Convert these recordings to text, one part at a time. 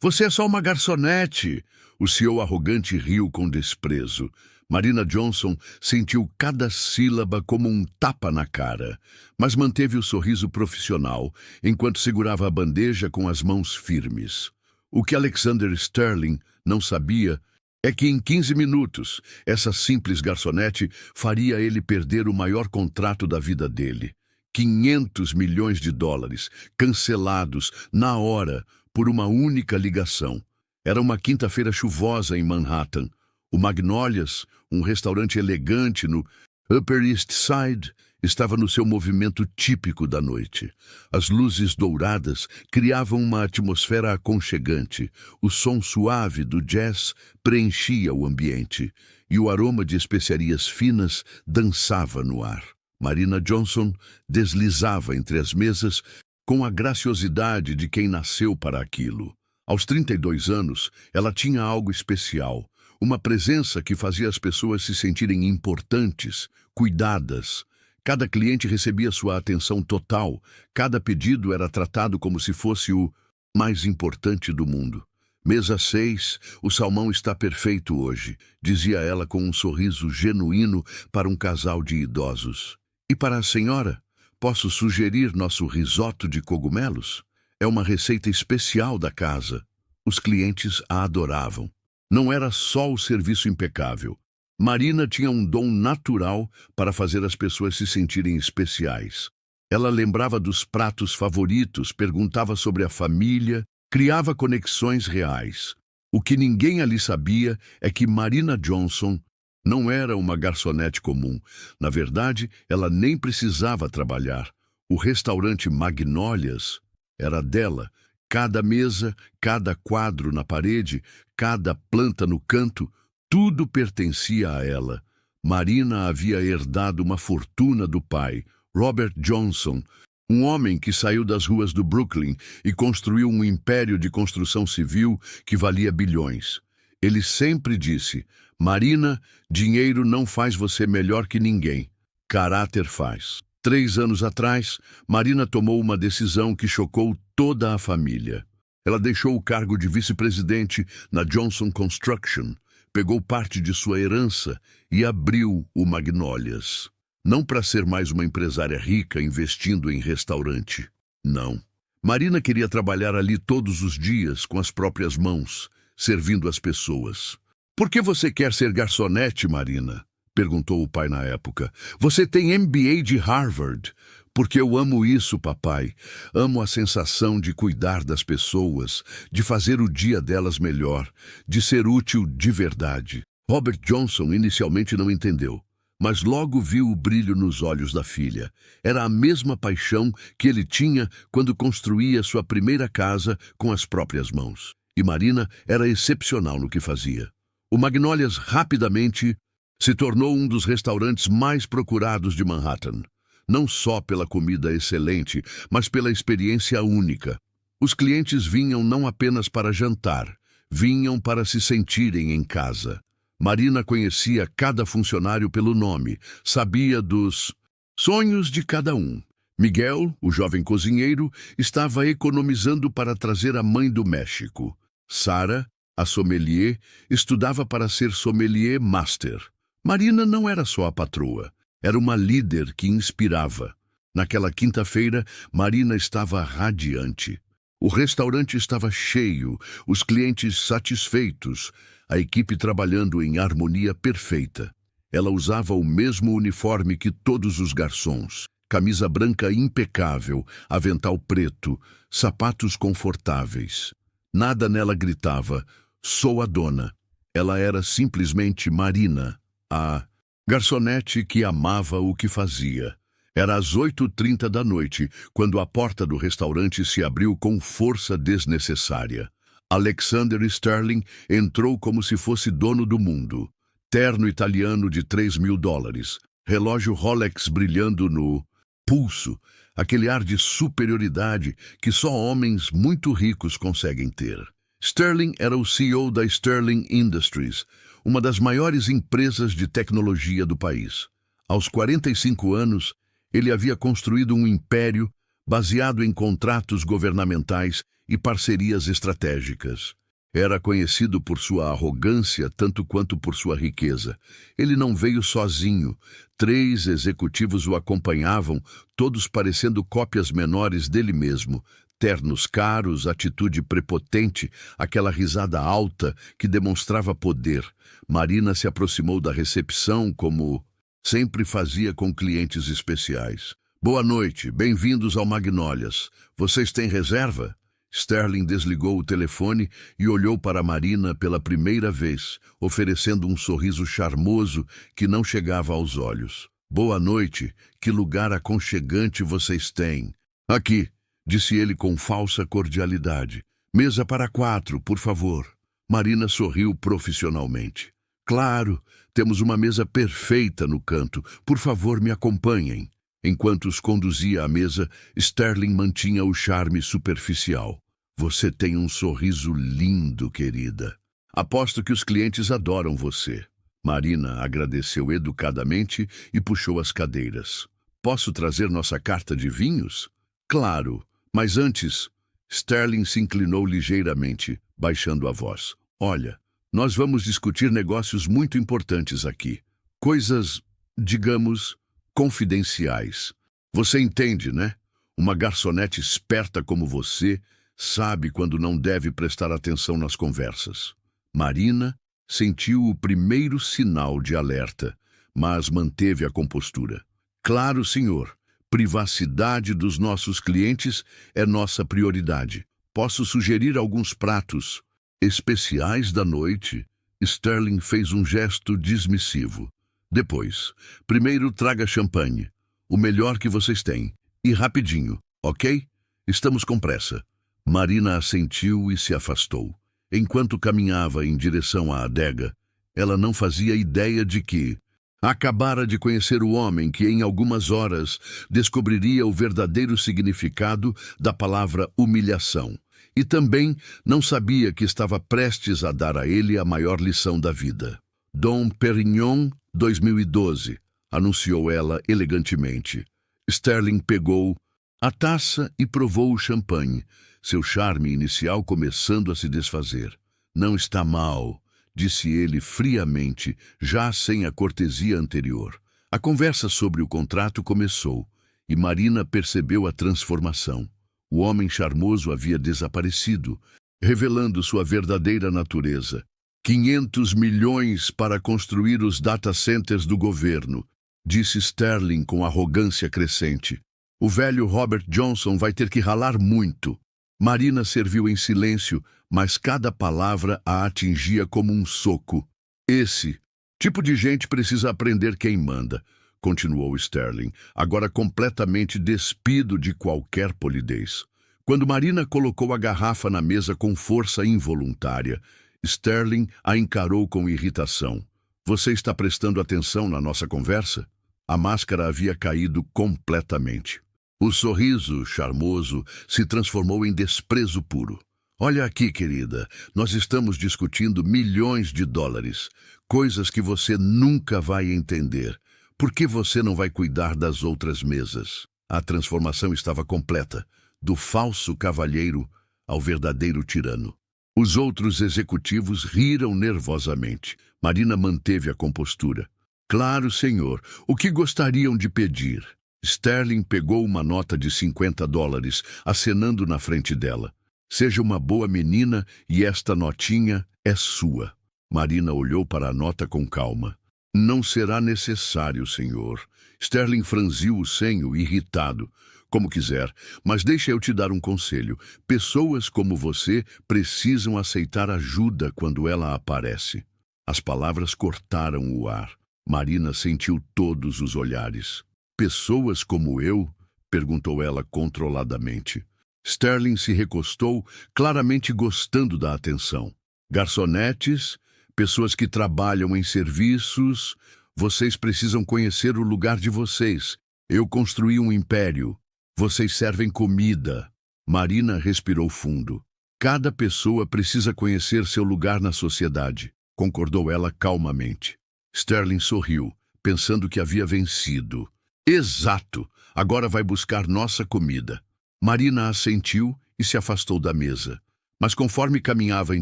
Você é só uma garçonete. O CEO arrogante riu com desprezo. Marina Johnson sentiu cada sílaba como um tapa na cara, mas manteve o sorriso profissional enquanto segurava a bandeja com as mãos firmes. O que Alexander Sterling não sabia é que em 15 minutos, essa simples garçonete faria ele perder o maior contrato da vida dele. 500 milhões de dólares, cancelados na hora por uma única ligação. Era uma quinta-feira chuvosa em Manhattan. O Magnolias, um restaurante elegante no Upper East Side, estava no seu movimento típico da noite. As luzes douradas criavam uma atmosfera aconchegante. O som suave do jazz preenchia o ambiente e o aroma de especiarias finas dançava no ar. Marina Johnson deslizava entre as mesas com a graciosidade de quem nasceu para aquilo. Aos 32 anos, ela tinha algo especial, uma presença que fazia as pessoas se sentirem importantes, cuidadas. Cada cliente recebia sua atenção total, cada pedido era tratado como se fosse o mais importante do mundo. Mesa 6, o salmão está perfeito hoje, dizia ela com um sorriso genuíno para um casal de idosos. E para a senhora, posso sugerir nosso risoto de cogumelos? É uma receita especial da casa. Os clientes a adoravam. Não era só o serviço impecável. Marina tinha um dom natural para fazer as pessoas se sentirem especiais. Ela lembrava dos pratos favoritos, perguntava sobre a família, criava conexões reais. O que ninguém ali sabia é que Marina Johnson não era uma garçonete comum. Na verdade, ela nem precisava trabalhar. O restaurante Magnolias era dela. Cada mesa, cada quadro na parede, cada planta no canto, tudo pertencia a ela. Marina havia herdado uma fortuna do pai, Robert Johnson, um homem que saiu das ruas do Brooklyn e construiu um império de construção civil que valia bilhões. Ele sempre disse: Marina, dinheiro não faz você melhor que ninguém. Caráter faz. 3 anos atrás, Marina tomou uma decisão que chocou toda a família. Ela deixou o cargo de vice-presidente na Johnson Construction, pegou parte de sua herança e abriu o Magnolias. Não para ser mais uma empresária rica investindo em restaurante. Não. Marina queria trabalhar ali todos os dias com as próprias mãos, servindo as pessoas. Por que você quer ser garçonete, Marina? Perguntou o pai na época. Você tem MBA de Harvard. Porque eu amo isso, papai. Amo a sensação de cuidar das pessoas, de fazer o dia delas melhor, de ser útil de verdade. Robert Johnson inicialmente não entendeu, mas logo viu o brilho nos olhos da filha. Era a mesma paixão que ele tinha quando construía sua primeira casa com as próprias mãos. E Marina era excepcional no que fazia. O Magnolias rapidamente se tornou um dos restaurantes mais procurados de Manhattan. Não só pela comida excelente, mas pela experiência única. Os clientes vinham não apenas para jantar, vinham para se sentirem em casa. Marina conhecia cada funcionário pelo nome, sabia dos sonhos de cada um. Miguel, o jovem cozinheiro, estava economizando para trazer a mãe do México. Sara, a sommelier, estudava para ser sommelier master. Marina não era só a patroa. Era uma líder que inspirava. Naquela quinta-feira, Marina estava radiante. O restaurante estava cheio, os clientes satisfeitos, a equipe trabalhando em harmonia perfeita. Ela usava o mesmo uniforme que todos os garçons, camisa branca impecável, avental preto, sapatos confortáveis. Nada nela gritava, sou a dona. Ela era simplesmente Marina, a garçonete que amava o que fazia. Era às 8h30 da noite, quando a porta do restaurante se abriu com força desnecessária. Alexander Sterling entrou como se fosse dono do mundo. Terno italiano de $3.000, relógio Rolex brilhando no pulso, aquele ar de superioridade que só homens muito ricos conseguem ter. Sterling era o CEO da Sterling Industries, uma das maiores empresas de tecnologia do país. Aos 45 anos, ele havia construído um império baseado em contratos governamentais e parcerias estratégicas. Era conhecido por sua arrogância tanto quanto por sua riqueza. Ele não veio sozinho. 3 executivos o acompanhavam, todos parecendo cópias menores dele mesmo. Ternos caros, atitude prepotente, aquela risada alta que demonstrava poder. Marina se aproximou da recepção como sempre fazia com clientes especiais. Boa noite, bem-vindos ao Magnólias. Vocês têm reserva? Sterling desligou o telefone e olhou para Marina pela primeira vez, oferecendo um sorriso charmoso que não chegava aos olhos. Boa noite, que lugar aconchegante vocês têm. Aqui, disse ele com falsa cordialidade. Mesa para 4, por favor. Marina sorriu profissionalmente. Claro, temos uma mesa perfeita no canto. Por favor, me acompanhem. Enquanto os conduzia à mesa, Sterling mantinha o charme superficial. Você tem um sorriso lindo, querida. Aposto que os clientes adoram você. Marina agradeceu educadamente e puxou as cadeiras. Posso trazer nossa carta de vinhos? Claro, mas antes... Sterling se inclinou ligeiramente, baixando a voz. Olha, nós vamos discutir negócios muito importantes aqui. Coisas, digamos, confidenciais. Você entende, né? Uma garçonete esperta como você sabe quando não deve prestar atenção nas conversas. Marina sentiu o primeiro sinal de alerta, mas manteve a compostura. Claro, senhor. Privacidade dos nossos clientes é nossa prioridade. Posso sugerir alguns pratos especiais da noite? Sterling fez um gesto dismissivo. Depois, primeiro traga champanhe, o melhor que vocês têm, e rapidinho, ok? Estamos com pressa. Marina assentiu e se afastou. Enquanto caminhava em direção à adega, ela não fazia ideia de que acabara de conhecer o homem que em algumas horas descobriria o verdadeiro significado da palavra humilhação. E também não sabia que estava prestes a dar a ele a maior lição da vida. Dom Perignon 2012, anunciou ela elegantemente. Sterling pegou a taça e provou o champanhe, seu charme inicial começando a se desfazer. Não está mal, disse ele friamente, já sem a cortesia anterior. A conversa sobre o contrato começou, e Marina percebeu a transformação. O homem charmoso havia desaparecido, revelando sua verdadeira natureza. 500 milhões para construir os data centers do governo, disse Sterling com arrogância crescente. O velho Robert Johnson vai ter que ralar muito. Marina serviu em silêncio, mas cada palavra a atingia como um soco. Esse tipo de gente precisa aprender quem manda, continuou Sterling, agora completamente despido de qualquer polidez. Quando Marina colocou a garrafa na mesa com força involuntária, Sterling a encarou com irritação. Você está prestando atenção na nossa conversa? A máscara havia caído completamente. O sorriso charmoso se transformou em desprezo puro. Olha aqui, querida, nós estamos discutindo milhões de dólares, coisas que você nunca vai entender. Por que você não vai cuidar das outras mesas? A transformação estava completa, do falso cavalheiro ao verdadeiro tirano. Os outros executivos riram nervosamente. Marina manteve a compostura. Claro, senhor, o que gostariam de pedir? Sterling pegou uma nota de $50, acenando na frente dela. Seja uma boa menina e esta notinha é sua. Marina olhou para a nota com calma. Não será necessário, senhor. Sterling franziu o senho, irritado. Como quiser, mas deixa eu te dar um conselho. Pessoas como você precisam aceitar ajuda quando ela aparece. As palavras cortaram o ar. Marina sentiu todos os olhares. Pessoas como eu? Perguntou ela controladamente. Sterling se recostou, claramente gostando da atenção. Garçonetes, pessoas que trabalham em serviços, vocês precisam conhecer o lugar de vocês. Eu construí um império. Vocês servem comida. Marina respirou fundo. Cada pessoa precisa conhecer seu lugar na sociedade, concordou ela calmamente. Sterling sorriu, pensando que havia vencido. Exato! Agora vai buscar nossa comida. Marina assentiu e se afastou da mesa. Mas conforme caminhava em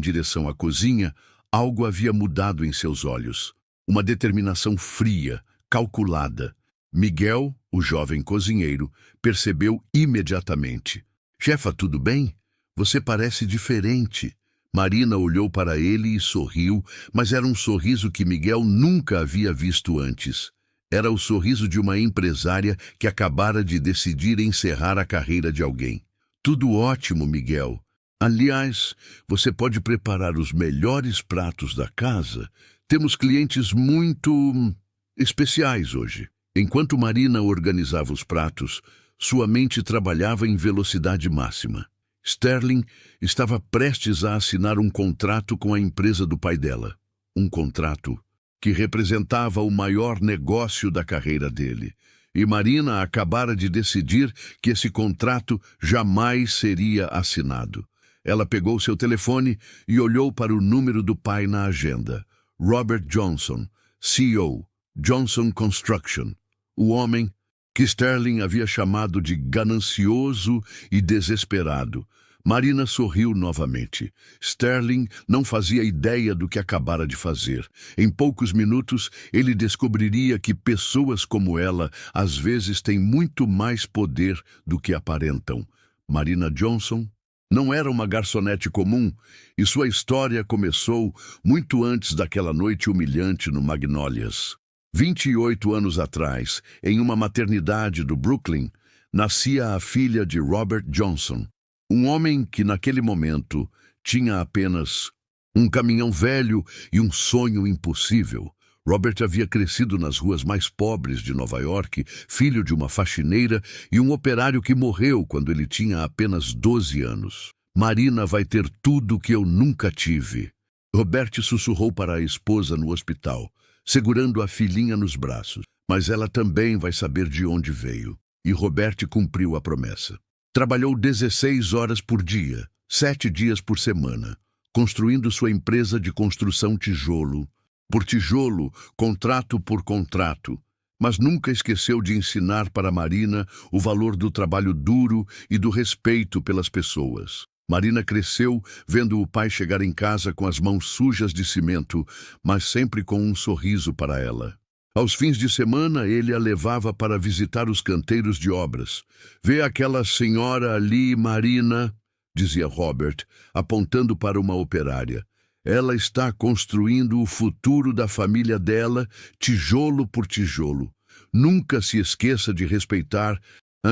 direção à cozinha, algo havia mudado em seus olhos. Uma determinação fria, calculada. Miguel, o jovem cozinheiro, percebeu imediatamente. Jefa, tudo bem? Você parece diferente. Marina olhou para ele e sorriu, mas era um sorriso que Miguel nunca havia visto antes. Era o sorriso de uma empresária que acabara de decidir encerrar a carreira de alguém. Tudo ótimo, Miguel. Aliás, você pode preparar os melhores pratos da casa. Temos clientes muito especiais hoje. Enquanto Marina organizava os pratos, sua mente trabalhava em velocidade máxima. Sterling estava prestes a assinar um contrato com a empresa do pai dela. Um contrato que representava o maior negócio da carreira dele. E Marina acabara de decidir que esse contrato jamais seria assinado. Ela pegou seu telefone e olhou para o número do pai na agenda. Robert Johnson, CEO, Johnson Construction. O homem que Sterling havia chamado de ganancioso e desesperado. Marina sorriu novamente. Sterling não fazia ideia do que acabara de fazer. Em poucos minutos, ele descobriria que pessoas como ela às vezes têm muito mais poder do que aparentam. Marina Johnson não era uma garçonete comum, e sua história começou muito antes daquela noite humilhante no Magnolias. 28 anos atrás, em uma maternidade do Brooklyn, nascia a filha de Robert Johnson. Um homem que, naquele momento, tinha apenas um caminhão velho e um sonho impossível. Robert havia crescido nas ruas mais pobres de Nova York, filho de uma faxineira e um operário que morreu quando ele tinha apenas 12 anos. Marina vai ter tudo que eu nunca tive. Robert sussurrou para a esposa no hospital, segurando a filhinha nos braços. Mas ela também vai saber de onde veio. E Robert cumpriu a promessa. Trabalhou 16 horas por dia, 7 dias por semana, construindo sua empresa de construção tijolo por tijolo, contrato por contrato, mas nunca esqueceu de ensinar para Marina o valor do trabalho duro e do respeito pelas pessoas. Marina cresceu vendo o pai chegar em casa com as mãos sujas de cimento, mas sempre com um sorriso para ela. Aos fins de semana, ele a levava para visitar os canteiros de obras. "Vê aquela senhora ali, Marina", dizia Robert, apontando para uma operária. "Ela está construindo o futuro da família dela, tijolo por tijolo. Nunca se esqueça de respeitar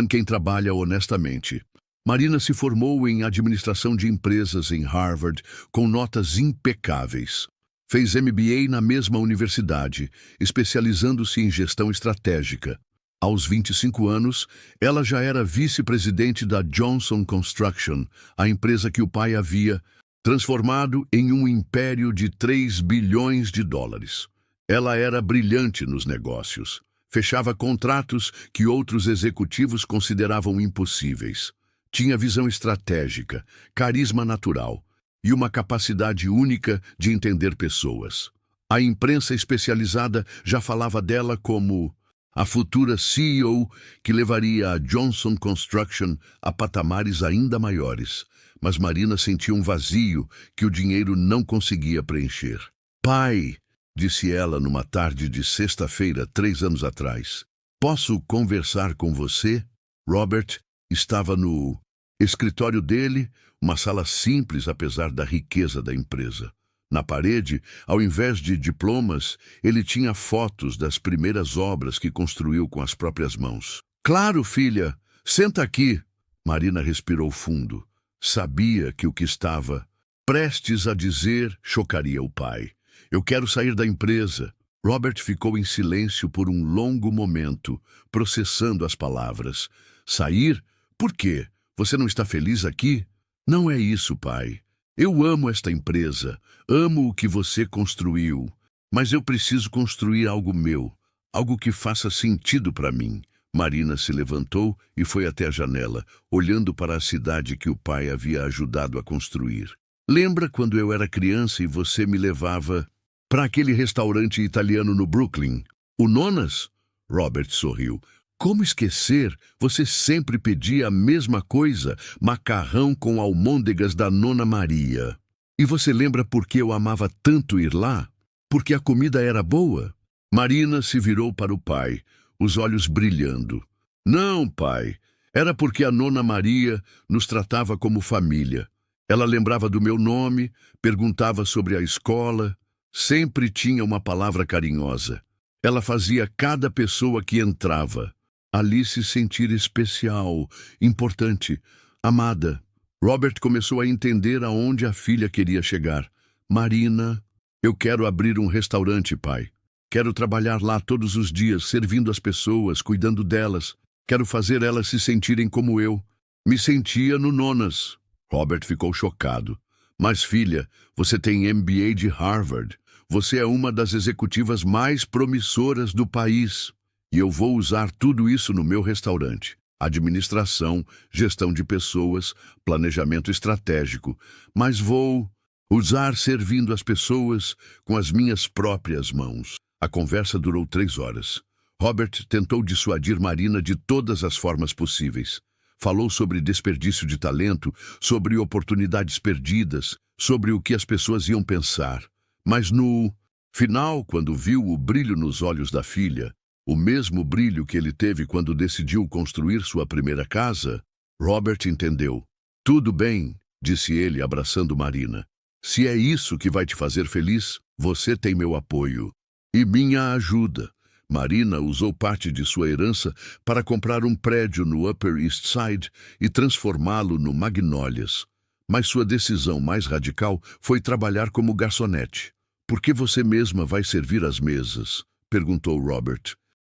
quem trabalha honestamente." Marina se formou em administração de empresas em Harvard, com notas impecáveis. Fez MBA na mesma universidade, especializando-se em gestão estratégica. Aos 25 anos, ela já era vice-presidente da Johnson Construction, a empresa que o pai havia transformado em um império de 3 bilhões de dólares. Ela era brilhante nos negócios. Fechava contratos que outros executivos consideravam impossíveis. Tinha visão estratégica, carisma natural e uma capacidade única de entender pessoas. A imprensa especializada já falava dela como a futura CEO que levaria a Johnson Construction a patamares ainda maiores. Mas Marina sentia um vazio que o dinheiro não conseguia preencher. "Pai", disse ela numa tarde de sexta-feira, 3 anos atrás, "posso conversar com você?" Robert estava no escritório dele, uma sala simples apesar da riqueza da empresa. Na parede, ao invés de diplomas, ele tinha fotos das primeiras obras que construiu com as próprias mãos. "Claro, filha, senta aqui." Marina respirou fundo. Sabia que o que estava prestes a dizer chocaria o pai. "Eu quero sair da empresa." Robert ficou em silêncio por um longo momento, processando as palavras. "Sair? Por quê? Você não está feliz aqui?" "Não é isso, pai. Eu amo esta empresa, amo o que você construiu, mas eu preciso construir algo meu, algo que faça sentido para mim." Marina se levantou e foi até a janela, olhando para a cidade que o pai havia ajudado a construir. "Lembra quando eu era criança e você me levava para aquele restaurante italiano no Brooklyn? O Nonas?" Robert sorriu. como esquecer? Você sempre pedia a mesma coisa, macarrão com almôndegas da Nona Maria. E você lembra por que eu amava tanto ir lá? Porque a comida era boa? Marina se virou para o pai, os olhos brilhando. Não, pai. Era porque a Nona Maria nos tratava como família. Ela lembrava do meu nome, perguntava sobre a escola, sempre tinha uma palavra carinhosa. Ela fazia cada pessoa que entrava ali se sentir especial, importante, amada. Robert começou a entender aonde a filha queria chegar. Marina, eu quero abrir um restaurante, pai. Quero trabalhar lá todos os dias, servindo as pessoas, cuidando delas. Quero fazer elas se sentirem como eu. Me sentia no Nonas. Robert ficou chocado. Mas, filha, você tem MBA de Harvard. Você é uma das executivas mais promissoras do país. E eu vou usar tudo isso no meu restaurante. Administração, gestão de pessoas, planejamento estratégico. Mas vou usar servindo as pessoas com as minhas próprias mãos. A conversa durou 3 horas. Robert tentou dissuadir Marina de todas as formas possíveis. Falou sobre desperdício de talento, sobre oportunidades perdidas, sobre o que as pessoas iam pensar. Mas no final, quando viu o brilho nos olhos da filha, o mesmo brilho que ele teve quando decidiu construir sua primeira casa, Robert entendeu. Tudo bem, disse ele, abraçando Marina. Se é isso que vai te fazer feliz, você tem meu apoio. E minha ajuda. Marina usou parte de sua herança para comprar um prédio no Upper East Side e transformá-lo no Magnolias. Mas sua decisão mais radical foi trabalhar como garçonete. Por que você mesma vai servir as mesas? Perguntou Robert.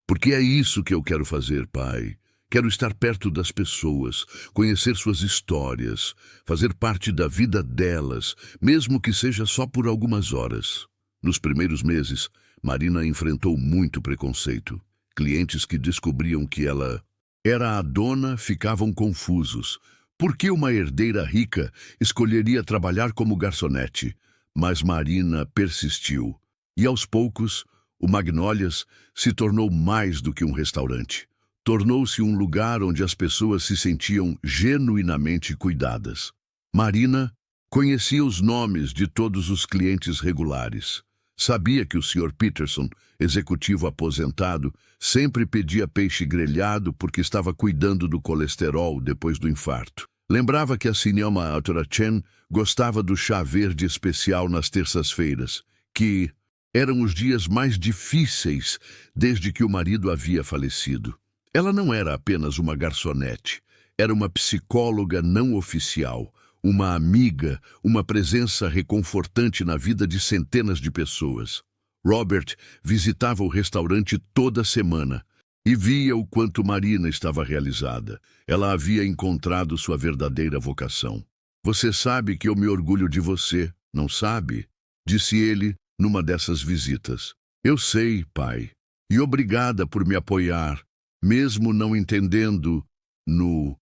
Porque é isso que eu quero fazer, pai. Quero estar perto das pessoas, conhecer suas histórias, fazer parte da vida delas, mesmo que seja só por algumas horas. Nos primeiros meses, Marina enfrentou muito preconceito. Clientes que descobriam que ela era a dona ficavam confusos. Por que uma herdeira rica escolheria trabalhar como garçonete? Mas Marina persistiu. E aos poucos, o Magnolias se tornou mais do que um restaurante. Tornou-se um lugar onde as pessoas se sentiam genuinamente cuidadas. Marina conhecia os nomes de todos os clientes regulares. Sabia que o Sr. Peterson, executivo aposentado, sempre pedia peixe grelhado porque estava cuidando do colesterol depois do infarto. Lembrava que a Sinema Auturachen gostava do chá verde especial nas terças-feiras, que eram os dias mais difíceis desde que o marido havia falecido. Ela não era apenas uma garçonete, era uma psicóloga não oficial, uma amiga, uma presença reconfortante na vida de centenas de pessoas. Robert visitava o restaurante toda semana e via o quanto Marina estava realizada. Ela havia encontrado sua verdadeira vocação. Você sabe que eu me orgulho de você, não sabe? Disse ele numa dessas visitas. Eu sei, pai, e obrigada por me apoiar, mesmo não entendendo no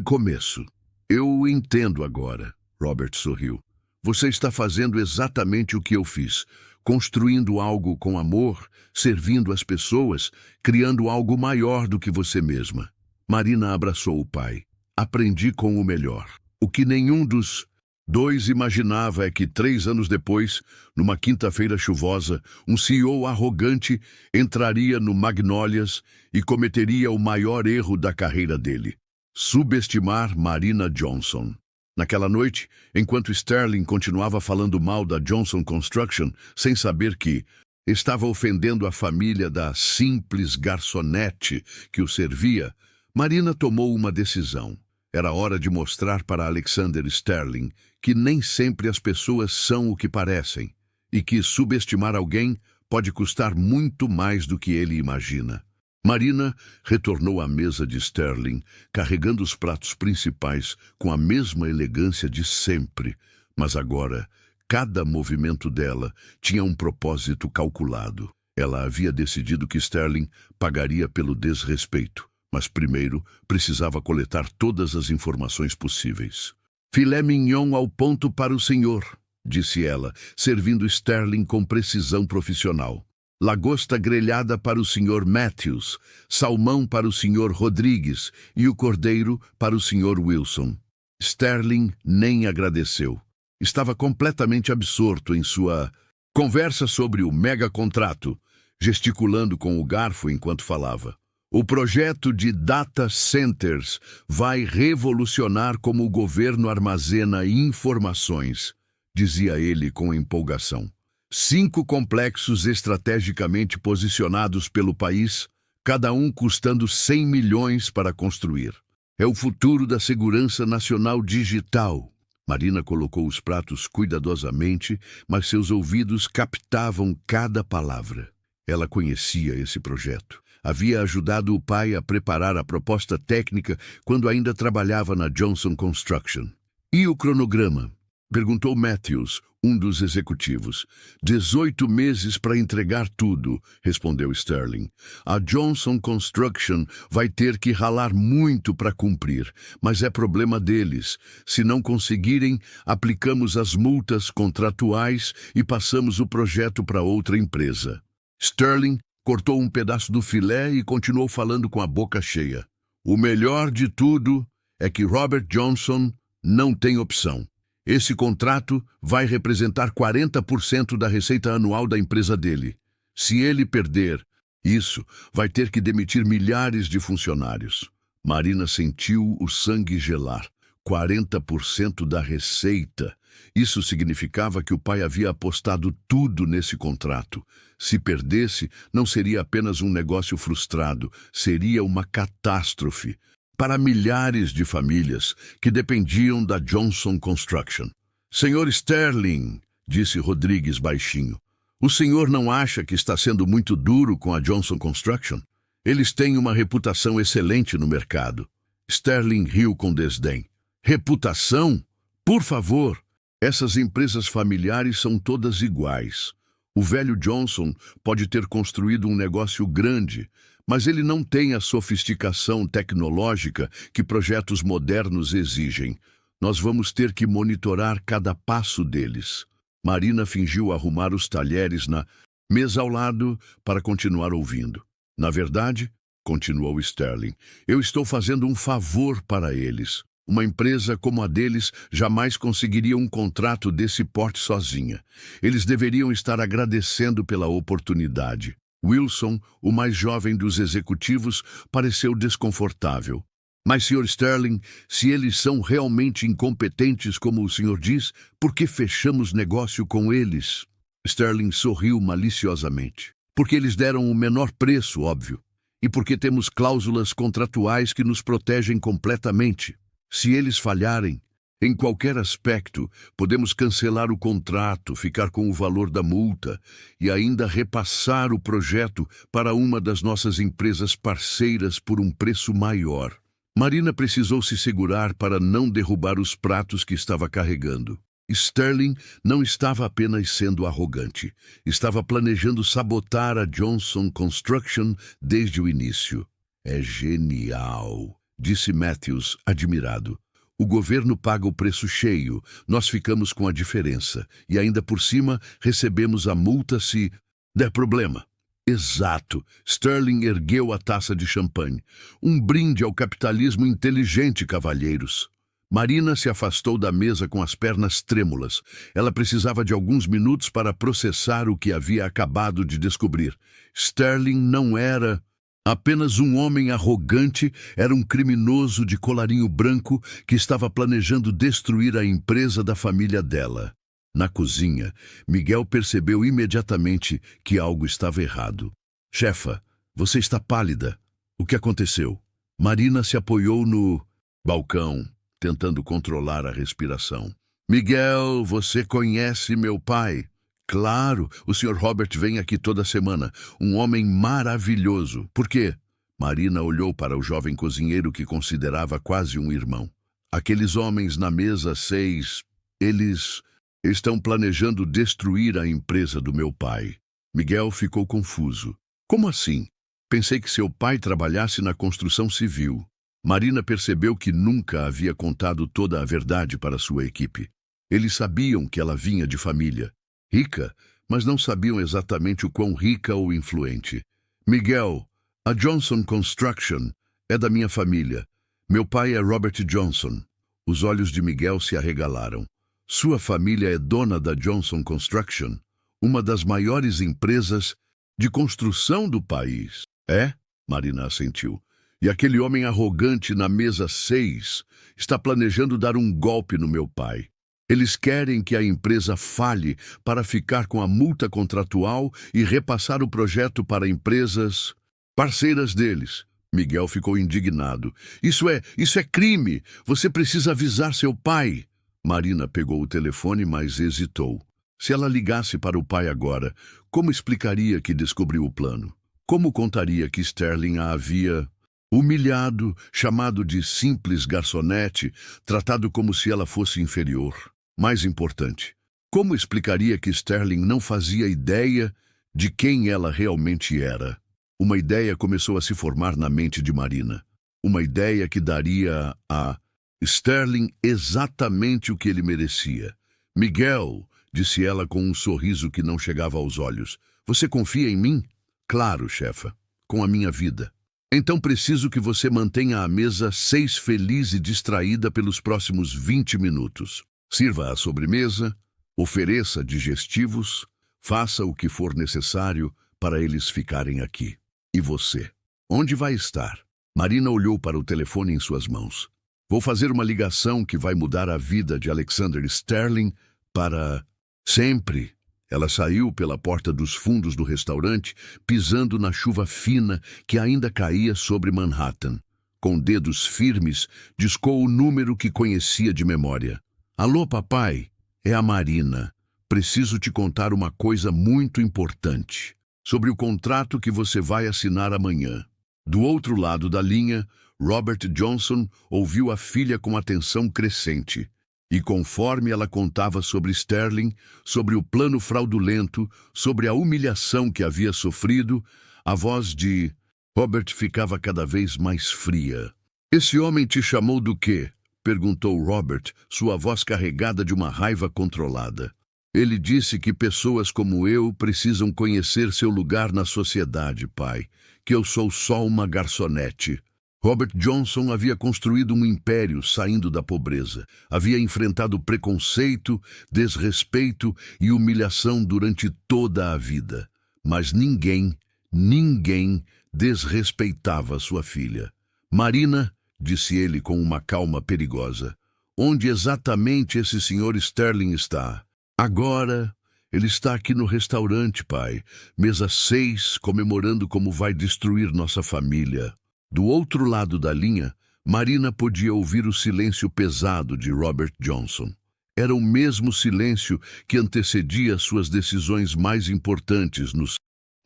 começo. Eu entendo agora, Robert sorriu. Você está fazendo exatamente o que eu fiz, construindo algo com amor, servindo as pessoas, criando algo maior do que você mesma. Marina abraçou o pai. Aprendi com o melhor. O que nenhum dos dois imaginava é que 3 anos depois, numa quinta-feira chuvosa, um CEO arrogante entraria no Magnolias e cometeria o maior erro da carreira dele: subestimar Marina Johnson. Naquela noite, enquanto Sterling continuava falando mal da Johnson Construction, sem saber que estava ofendendo a família da simples garçonete que o servia, Marina tomou uma decisão. Era hora de mostrar para Alexander Sterling que nem sempre as pessoas são o que parecem e que subestimar alguém pode custar muito mais do que ele imagina. Marina retornou à mesa de Sterling, carregando os pratos principais com a mesma elegância de sempre, mas agora cada movimento dela tinha um propósito calculado. Ela havia decidido que Sterling pagaria pelo desrespeito, mas primeiro precisava coletar todas as informações possíveis. Filé mignon ao ponto para o senhor, disse ela, servindo Sterling com precisão profissional. lagosta grelhada para o Sr. Matthews, salmão para o Sr. Rodrigues e o cordeiro para o Sr. Wilson. Sterling nem agradeceu. Estava completamente absorto em sua conversa sobre o mega-contrato, gesticulando com o garfo enquanto falava. O projeto de data centers vai revolucionar como o governo armazena informações, dizia ele com empolgação. 5 complexos estrategicamente posicionados pelo país, cada um custando 100 milhões para construir. É o futuro da segurança nacional digital. Marina colocou os pratos cuidadosamente, mas seus ouvidos captavam cada palavra. Ela conhecia esse projeto. Havia ajudado o pai a preparar a proposta técnica quando ainda trabalhava na Johnson Construction. E o cronograma? Perguntou Matthews, um dos executivos. 18 meses para entregar tudo, respondeu Sterling. A Johnson Construction vai ter que ralar muito para cumprir, mas é problema deles. Se não conseguirem, aplicamos as multas contratuais e passamos o projeto para outra empresa. Sterling cortou um pedaço do filé e continuou falando com a boca cheia. O melhor de tudo é que Robert Johnson não tem opção. Esse contrato vai representar 40% da receita anual da empresa dele. Se ele perder, isso vai ter que demitir milhares de funcionários. Marina sentiu o sangue gelar. 40% da receita. Isso significava que o pai havia apostado tudo nesse contrato. Se perdesse, não seria apenas um negócio frustrado, seria uma catástrofe para milhares de famílias que dependiam da Johnson Construction. Senhor Sterling, disse Rodrigues baixinho, o senhor não acha que está sendo muito duro com a Johnson Construction? Eles têm uma reputação excelente no mercado. Sterling riu com desdém. Reputação? Por favor, essas empresas familiares são todas iguais. O velho Johnson pode ter construído um negócio grande, mas ele não tem a sofisticação tecnológica que projetos modernos exigem. Nós vamos ter que monitorar cada passo deles. Marina fingiu arrumar os talheres na mesa ao lado para continuar ouvindo. Na verdade, continuou Sterling, eu estou fazendo um favor para eles. Uma empresa como a deles jamais conseguiria um contrato desse porte sozinha. Eles deveriam estar agradecendo pela oportunidade. Wilson, o mais jovem dos executivos, pareceu desconfortável. Mas, Sr. Sterling, se eles são realmente incompetentes, como o senhor diz, por que fechamos negócio com eles? Sterling sorriu maliciosamente. Porque eles deram o menor preço, óbvio. E porque temos cláusulas contratuais que nos protegem completamente. Se eles falharem, em qualquer aspecto, podemos cancelar o contrato, ficar com o valor da multa e ainda repassar o projeto para uma das nossas empresas parceiras por um preço maior. Marina precisou se segurar para não derrubar os pratos que estava carregando. Sterling não estava apenas sendo arrogante, estava planejando sabotar a Johnson Construction desde o início. É genial, disse Matthews, admirado. O governo paga o preço cheio, nós ficamos com a diferença, e ainda por cima recebemos a multa se der problema. Exato, Sterling ergueu a taça de champanhe. Um brinde ao capitalismo inteligente, cavalheiros. Marina se afastou da mesa com as pernas trêmulas. Ela precisava de alguns minutos para processar o que havia acabado de descobrir. Sterling não era apenas um homem arrogante, era um criminoso de colarinho branco que estava planejando destruir a empresa da família dela. Na cozinha, Miguel percebeu imediatamente que algo estava errado. Chefa, você está pálida. O que aconteceu? Marina se apoiou no balcão, tentando controlar a respiração. Miguel, você conhece meu pai? Claro, o Sr. Robert vem aqui toda semana. Um homem maravilhoso. Por quê? Marina olhou para o jovem cozinheiro que considerava quase um irmão. Aqueles homens na mesa 6, eles estão planejando destruir a empresa do meu pai. Miguel ficou confuso. Como assim? Pensei que seu pai trabalhasse na construção civil. Marina percebeu que nunca havia contado toda a verdade para sua equipe. Eles sabiam que ela vinha de família rica, mas não sabiam exatamente o quão rica ou influente. Miguel, a Johnson Construction é da minha família. Meu pai é Robert Johnson. Os olhos de Miguel se arregalaram. Sua família é dona da Johnson Construction, uma das maiores empresas de construção do país. É? Marina assentiu. E aquele homem arrogante na mesa 6 está planejando dar um golpe no meu pai. Eles querem que a empresa falhe para ficar com a multa contratual e repassar o projeto para empresas parceiras deles. Miguel ficou indignado. Isso é crime! Você precisa avisar seu pai! Marina pegou o telefone, mas hesitou. Se ela ligasse para o pai agora, como explicaria que descobriu o plano? Como contaria que Sterling a havia humilhado, chamado de simples garçonete, tratado como se ela fosse inferior? Mais importante, como explicaria que Sterling não fazia ideia de quem ela realmente era? Uma ideia começou a se formar na mente de Marina. Uma ideia que daria a Sterling exatamente o que ele merecia. Miguel, disse ela com um sorriso que não chegava aos olhos. Você confia em mim? Claro, chefa. Com a minha vida. Então preciso que você mantenha a mesa 6 feliz e distraída pelos próximos 20 minutos. Sirva a sobremesa, ofereça digestivos, faça o que for necessário para eles ficarem aqui. E você? Onde vai estar? Marina olhou para o telefone em suas mãos. Vou fazer uma ligação que vai mudar a vida de Alexander Sterling para sempre. Ela saiu pela porta dos fundos do restaurante, pisando na chuva fina que ainda caía sobre Manhattan. Com dedos firmes, discou o número que conhecia de memória. Alô, papai? É a Marina. Preciso te contar uma coisa muito importante. Sobre o contrato que você vai assinar amanhã. Do outro lado da linha, Robert Johnson ouviu a filha com atenção crescente. E conforme ela contava sobre Sterling, sobre o plano fraudulento, sobre a humilhação que havia sofrido, a voz de Robert ficava cada vez mais fria. Esse homem te chamou do quê? Perguntou Robert, sua voz carregada de uma raiva controlada. Ele disse que pessoas como eu precisam conhecer seu lugar na sociedade, pai, que eu sou só uma garçonete. Robert Johnson havia construído um império saindo da pobreza. Havia enfrentado preconceito, desrespeito e humilhação durante toda a vida. Mas ninguém desrespeitava sua filha. Marina, disse ele com uma calma perigosa, onde exatamente esse senhor Sterling está? Agora, ele está aqui no restaurante, pai. Mesa 6, comemorando como vai destruir nossa família. Do outro lado da linha, Marina podia ouvir o silêncio pesado de Robert Johnson. Era o mesmo silêncio que antecedia suas decisões mais importantes nos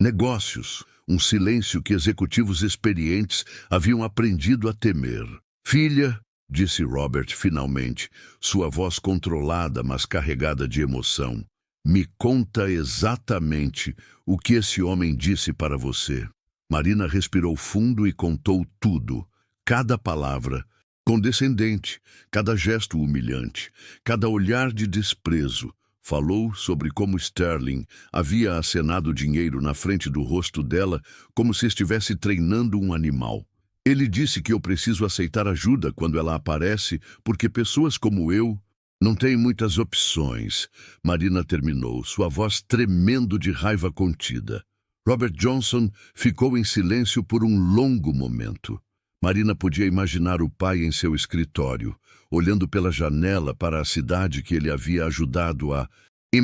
negócios, um silêncio que executivos experientes haviam aprendido a temer. Filha, disse Robert finalmente, sua voz controlada, mas carregada de emoção, me conta exatamente o que esse homem disse para você. Marina respirou fundo e contou tudo, cada palavra, condescendente, cada gesto humilhante, cada olhar de desprezo. Falou sobre como Sterling havia acenado dinheiro na frente do rosto dela como se estivesse treinando um animal. Ele disse que eu preciso aceitar ajuda quando ela aparece, porque pessoas como eu não têm muitas opções. Marina terminou, sua voz tremendo de raiva contida. Robert Johnson ficou em silêncio por um longo momento. Marina podia imaginar o pai em seu escritório, olhando pela janela para a cidade que ele havia ajudado a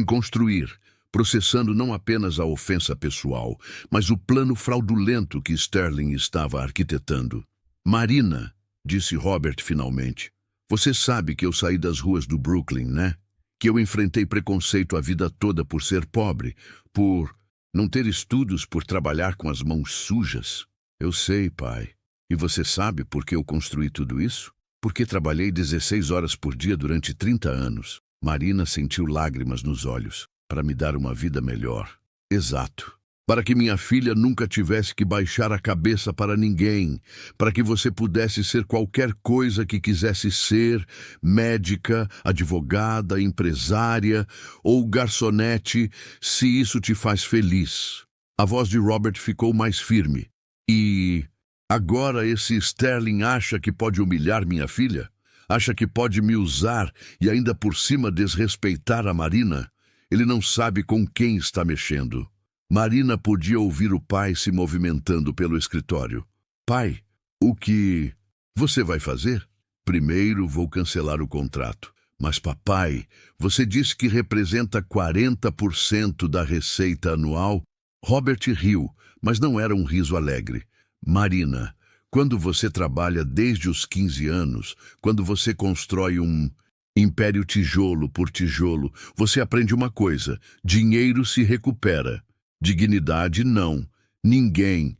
construir, processando não apenas a ofensa pessoal, mas o plano fraudulento que Sterling estava arquitetando. Marina, disse Robert finalmente, você sabe que eu saí das ruas do Brooklyn, né? Que eu enfrentei preconceito a vida toda por ser pobre, por não ter estudos, por trabalhar com as mãos sujas. Eu sei, pai. E você sabe por que eu construí tudo isso? Porque trabalhei 16 horas por dia durante 30 anos. Marina sentiu lágrimas nos olhos, para me dar uma vida melhor. Exato. para que minha filha nunca tivesse que baixar a cabeça para ninguém, para que você pudesse ser qualquer coisa que quisesse ser, médica, advogada, empresária ou garçonete, se isso te faz feliz. A voz de Robert ficou mais firme. E agora esse Sterling acha que pode humilhar minha filha? Acha que pode me usar e ainda por cima desrespeitar a Marina? Ele não sabe com quem está mexendo. Marina podia ouvir o pai se movimentando pelo escritório. Pai, o que você vai fazer? Primeiro vou cancelar o contrato. Mas papai, você disse que representa 40% da receita anual. Robert riu, mas não era um riso alegre. Marina, quando você trabalha desde os 15 anos, quando você constrói um império tijolo por tijolo, você aprende uma coisa: dinheiro se recupera. Dignidade, não. Ninguém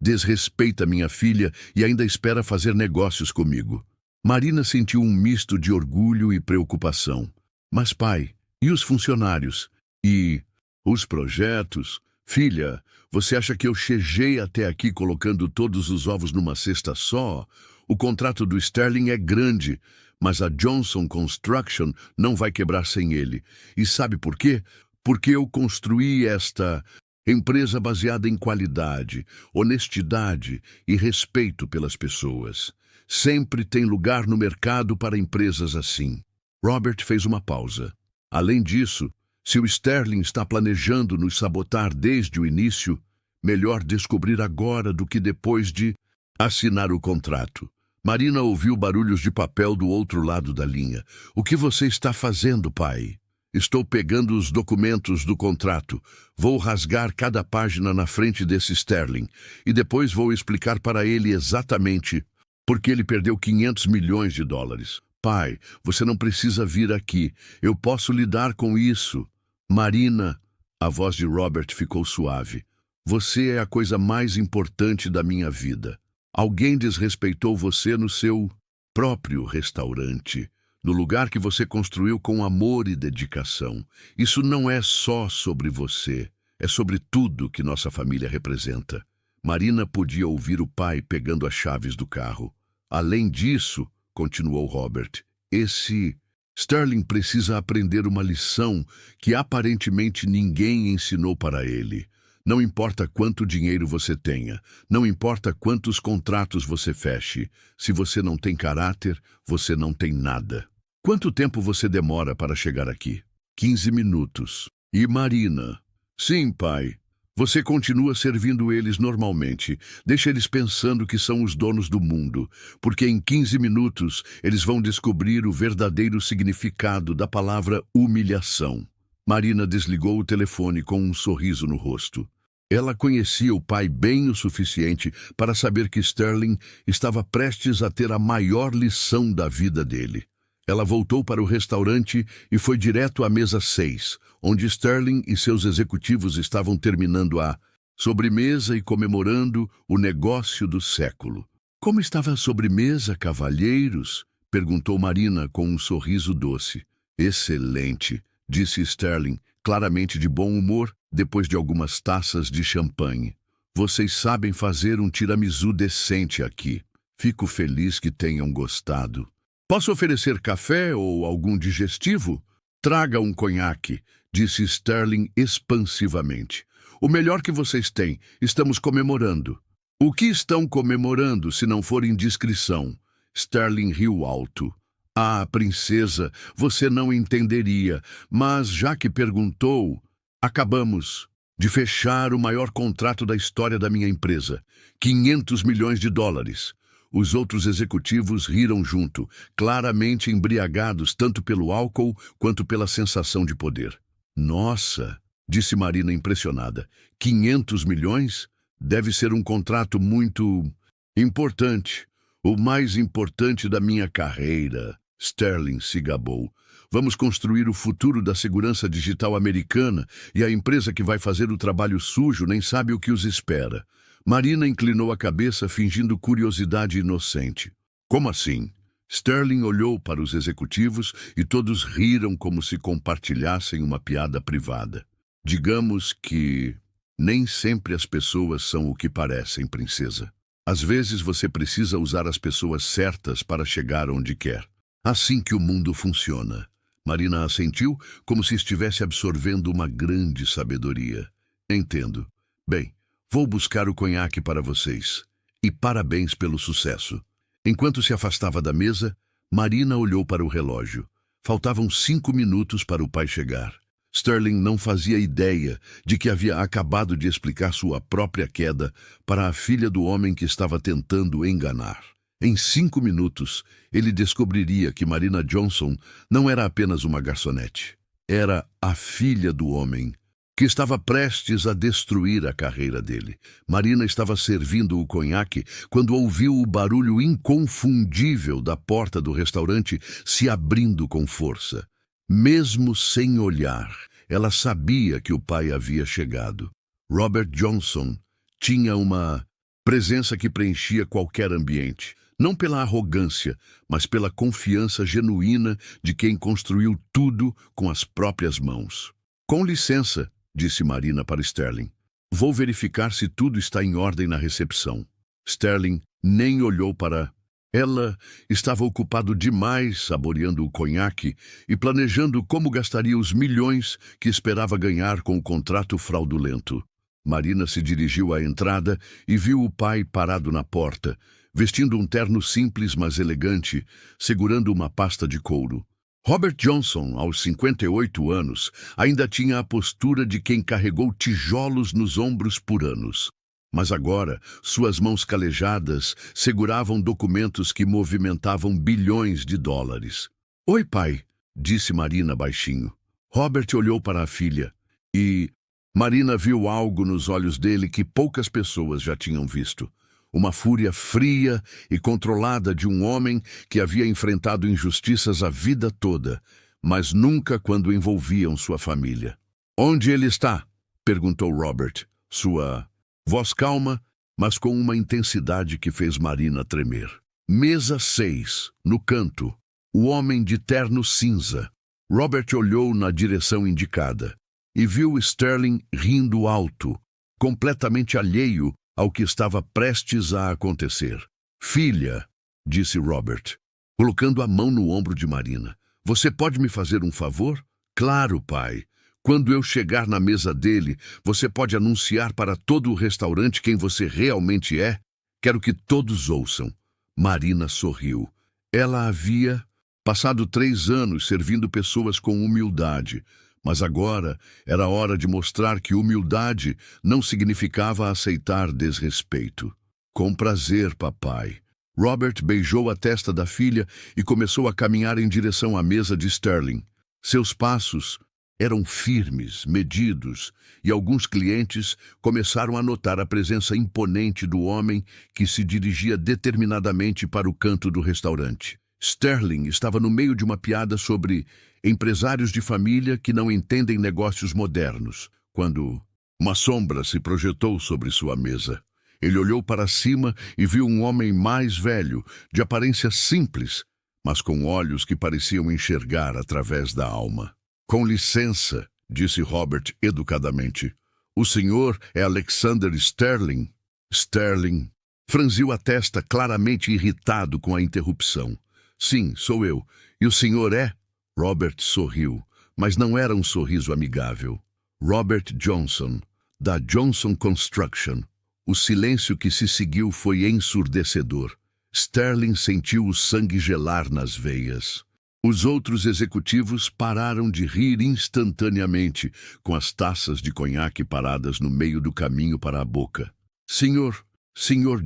desrespeita minha filha e ainda espera fazer negócios comigo. Marina sentiu um misto de orgulho e preocupação. Mas, pai, e os funcionários? E os projetos? Filha, você acha que eu cheguei até aqui colocando todos os ovos numa cesta só? O contrato do Sterling é grande, mas a Johnson Construction não vai quebrar sem ele. E sabe por quê? Porque eu construí esta empresa baseada em qualidade, honestidade e respeito pelas pessoas. Sempre tem lugar no mercado para empresas assim. Robert fez uma pausa. Além disso, se o Sterling está planejando nos sabotar desde o início, melhor descobrir agora do que depois de assinar o contrato. Marina ouviu barulhos de papel do outro lado da linha. O que você está fazendo, pai? Estou pegando os documentos do contrato. Vou rasgar cada página na frente desse Sterling e depois vou explicar para ele exatamente por que ele perdeu 500 milhões de dólares. Pai, você não precisa vir aqui. Eu posso lidar com isso. Marina, a voz de Robert ficou suave. Você é a coisa mais importante da minha vida. Alguém desrespeitou você no seu próprio restaurante, no lugar que você construiu com amor e dedicação. Isso não é só sobre você, é sobre tudo que nossa família representa. Marina podia ouvir o pai pegando as chaves do carro. Além disso, continuou Robert, esse Sterling precisa aprender uma lição que aparentemente ninguém ensinou para ele. Não importa quanto dinheiro você tenha, não importa quantos contratos você feche, se você não tem caráter, você não tem nada. Quanto tempo você demora para chegar aqui? 15 minutos. E Marina? Sim, pai. Você continua servindo eles normalmente. Deixa eles pensando que são os donos do mundo, porque em 15 minutos eles vão descobrir o verdadeiro significado da palavra humilhação. Marina desligou o telefone com um sorriso no rosto. Ela conhecia o pai bem o suficiente para saber que Sterling estava prestes a ter a maior lição da vida dele. Ela voltou para o restaurante e foi direto à mesa 6, onde Sterling e seus executivos estavam terminando a sobremesa e comemorando o negócio do século. Como estava a sobremesa, cavalheiros? Perguntou Marina com um sorriso doce. Excelente, disse Sterling, claramente de bom humor, depois de algumas taças de champanhe. Vocês sabem fazer um tiramisu decente aqui. Fico feliz que tenham gostado. Posso oferecer café ou algum digestivo? Traga um conhaque, disse Sterling expansivamente. O melhor que vocês têm, estamos comemorando. O que estão comemorando, se não for indiscrição? Sterling riu alto. Ah, princesa, você não entenderia, mas já que perguntou, acabamos de fechar o maior contrato da história da minha empresa. 500 milhões de dólares. Os outros executivos riram junto, claramente embriagados tanto pelo álcool quanto pela sensação de poder. Nossa, disse Marina impressionada, 500 milhões? Deve ser um contrato muito importante. O mais importante da minha carreira. Sterling se gabou. Vamos construir o futuro da segurança digital americana e a empresa que vai fazer o trabalho sujo nem sabe o que os espera. Marina inclinou a cabeça, fingindo curiosidade inocente. Como assim? Sterling olhou para os executivos e todos riram como se compartilhassem uma piada privada. Digamos que nem sempre as pessoas são o que parecem, princesa. Às vezes você precisa usar as pessoas certas para chegar onde quer. Assim que o mundo funciona. Marina assentiu, como se estivesse absorvendo uma grande sabedoria. Entendo. Bem, vou buscar o conhaque para vocês. E parabéns pelo sucesso. Enquanto se afastava da mesa, Marina olhou para o relógio. Faltavam 5 minutos para o pai chegar. Sterling não fazia ideia de que havia acabado de explicar sua própria queda para a filha do homem que estava tentando enganar. Em 5 minutos, ele descobriria que Marina Johnson não era apenas uma garçonete. Era a filha do homem que estava prestes a destruir a carreira dele. Marina estava servindo o conhaque quando ouviu o barulho inconfundível da porta do restaurante se abrindo com força. Mesmo sem olhar, ela sabia que o pai havia chegado. Robert Johnson tinha uma presença que preenchia qualquer ambiente, não pela arrogância, mas pela confiança genuína de quem construiu tudo com as próprias mãos. Com licença, disse Marina para Sterling. Vou verificar se tudo está em ordem na recepção. Sterling nem olhou para... Ela estava ocupado demais saboreando o conhaque e planejando como gastaria os milhões que esperava ganhar com o contrato fraudulento. Marina se dirigiu à entrada e viu o pai parado na porta, vestindo um terno simples mas elegante, segurando uma pasta de couro. Robert Johnson, aos 58 anos, ainda tinha a postura de quem carregou tijolos nos ombros por anos. Mas agora, suas mãos calejadas seguravam documentos que movimentavam bilhões de dólares. Oi, pai, disse Marina baixinho. Robert olhou para a filha e Marina viu algo nos olhos dele que poucas pessoas já tinham visto. Uma fúria fria e controlada de um homem que havia enfrentado injustiças a vida toda, mas nunca quando envolviam sua família. Onde ele está? Perguntou Robert, sua voz calma, mas com uma intensidade que fez Marina tremer. Mesa 6, no canto. O homem de terno cinza. Robert olhou na direção indicada e viu Sterling rindo alto, completamente alheio ao que estava prestes a acontecer. Filha, disse Robert, colocando a mão no ombro de Marina. Você pode me fazer um favor? Claro, pai. Quando eu chegar na mesa dele, você pode anunciar para todo o restaurante quem você realmente é? Quero que todos ouçam. Marina sorriu. Ela havia passado 3 anos servindo pessoas com humildade, mas agora era hora de mostrar que humildade não significava aceitar desrespeito. Com prazer, papai. Robert beijou a testa da filha e começou a caminhar em direção à mesa de Sterling. Seus passos eram firmes, medidos, e alguns clientes começaram a notar a presença imponente do homem que se dirigia determinadamente para o canto do restaurante. Sterling estava no meio de uma piada sobre empresários de família que não entendem negócios modernos, quando uma sombra se projetou sobre sua mesa. Ele olhou para cima e viu um homem mais velho, de aparência simples, mas com olhos que pareciam enxergar através da alma. Com licença, disse Robert educadamente. O senhor é Alexander Sterling? Sterling franziu a testa, claramente irritado com a interrupção. Sim, sou eu. E o senhor é? Robert sorriu, mas não era um sorriso amigável. Robert Johnson, da Johnson Construction. O silêncio que se seguiu foi ensurdecedor. Sterling sentiu o sangue gelar nas veias. Os outros executivos pararam de rir instantaneamente, com as taças de conhaque paradas no meio do caminho para a boca. Senhor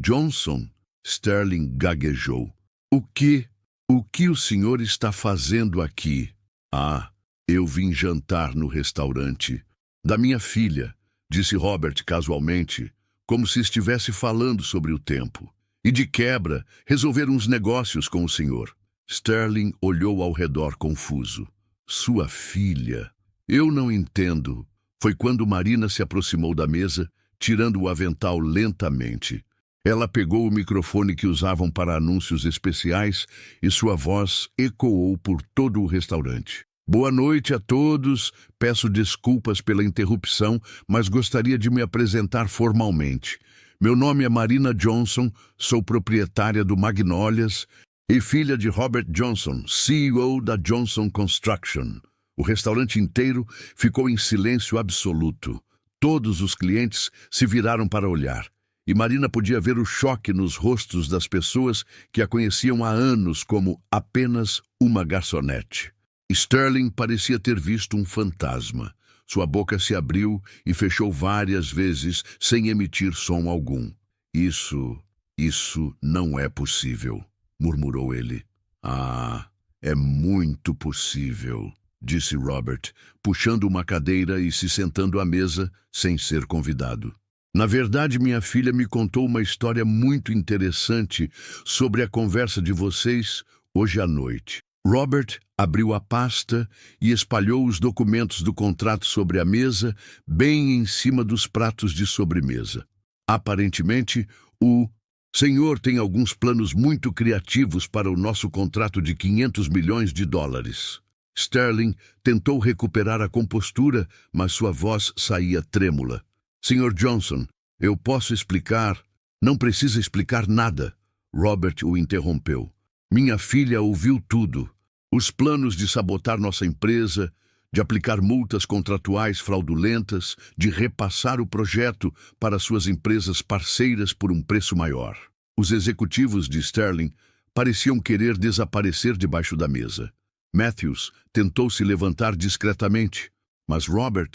Johnson, Sterling gaguejou. O que o senhor está fazendo aqui? Ah, eu vim jantar no restaurante da minha filha, disse Robert casualmente, como se estivesse falando sobre o tempo. E de quebra, resolver uns negócios com o senhor. Sterling olhou ao redor confuso. Sua filha. Eu não entendo. Foi quando Marina se aproximou da mesa, tirando o avental lentamente. Ela pegou o microfone que usavam para anúncios especiais e sua voz ecoou por todo o restaurante. Boa noite a todos. Peço desculpas pela interrupção, mas gostaria de me apresentar formalmente. Meu nome é Marina Johnson, sou proprietária do Magnolias e filha de Robert Johnson, CEO da Johnson Construction. O restaurante inteiro ficou em silêncio absoluto. Todos os clientes se viraram para olhar, e Marina podia ver o choque nos rostos das pessoas que a conheciam há anos como apenas uma garçonete. Sterling parecia ter visto um fantasma. Sua boca se abriu e fechou várias vezes sem emitir som algum. Isso não é possível, murmurou ele. Ah, é muito possível, disse Robert, puxando uma cadeira e se sentando à mesa sem ser convidado. Na verdade, minha filha me contou uma história muito interessante sobre a conversa de vocês hoje à noite. Robert abriu a pasta e espalhou os documentos do contrato sobre a mesa, bem em cima dos pratos de sobremesa. Aparentemente, o senhor tem alguns planos muito criativos para o nosso contrato de 500 milhões de dólares. Sterling tentou recuperar a compostura, mas sua voz saía trêmula. Sr. Johnson, eu posso explicar... Não precisa explicar nada. Robert o interrompeu. Minha filha ouviu tudo. Os planos de sabotar nossa empresa, de aplicar multas contratuais fraudulentas, de repassar o projeto para suas empresas parceiras por um preço maior. Os executivos de Sterling pareciam querer desaparecer debaixo da mesa. Matthews tentou se levantar discretamente, mas Robert